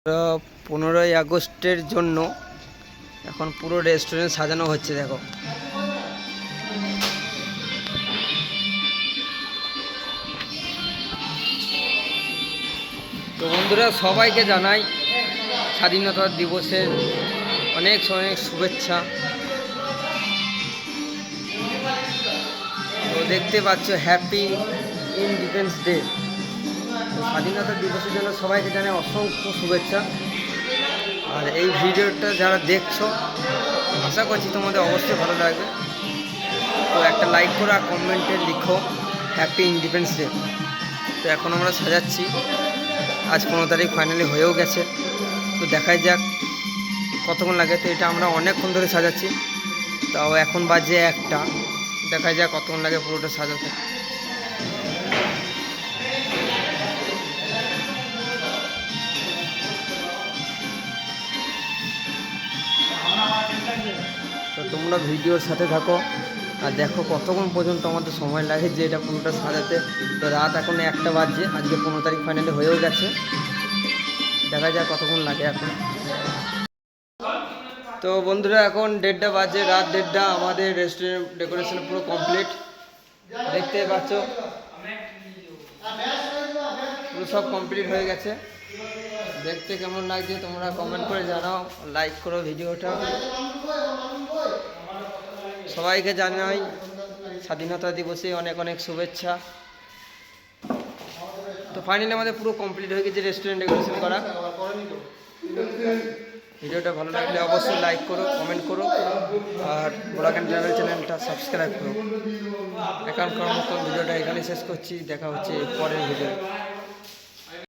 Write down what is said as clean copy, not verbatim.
15ই আগস্টের জন্য এখন পুরো রেস্টুরেন্ট সাজানো হচ্ছে। দেখো তো বন্ধুরা, সবাইকে জানাই স্বাধীনতা দিবসের অনেক অনেক শুভেচ্ছা। তো দেখতে পাচ্ছ হ্যাপি ইন্ডিপেন্ডেন্স ডে। স্বাধীনতা দিবসের জন্য সবাইকে জানাই অসংখ্য শুভেচ্ছা। আর এই ভিডিওটা যারা দেখছো, আশা করছি তোমাদের অবশ্যই ভালো লাগবে। তো একটা লাইক করো আর কমেন্টে লিখো হ্যাপি ইন্ডিপেন্ডেন্স ডে। তো এখন আমরা সাজাচ্ছি, আজ 15 তারিখ ফাইনালি হয়েও গেছে। তো দেখাই যাক কতক্ষণ লাগে। তো এটা আমরা অনেকক্ষণ ধরে সাজাচ্ছি, তাও এখন বাজে 1টা। দেখা যাক কতক্ষণ লাগে পুরোটা সাজাতে। তো তোমরা ভিডিওর সাথে থাকো আর দেখো কতক্ষণ পর্যন্ত আমাদের সময় লাগে যে এটা পুরোটা সাজাতে। তো রাত এখন 1টা বাজছে, আজকে 15 তারিখ ফাইনালি হয়েও গেছে। দেখা যাক কতক্ষণ লাগে এখন। তো বন্ধুরা, এখন 1:30 বাজে, রাত 1:30। আমাদের রেস্টুরেন্ট ডেকোরেশন পুরো কমপ্লিট, দেখতে পাচ্ছ পুরো সব কমপ্লিট হয়ে গেছে। দেখতে কেমন লাগছে তোমরা কমেন্ট করে জানাও, লাইক করো ভিডিওটা। সবাইকে জানাই স্বাধীনতা দিবসে অনেক অনেক শুভেচ্ছা। তো ফাইনালি আমাদের পুরো কমপ্লিট হয়ে গেছে রেস্টুরেন্ট ডেকোরেশন করা। ভিডিওটা ভালো লাগলে অবশ্যই লাইক করো, কমেন্ট করো আর ব্লগ অ্যান্ড ট্রাভেল চ্যানেলটা সাবস্ক্রাইব করো। এখনকার মতন ভিডিওটা এখানে শেষ করছি, দেখা হচ্ছে পরের ভিডিও।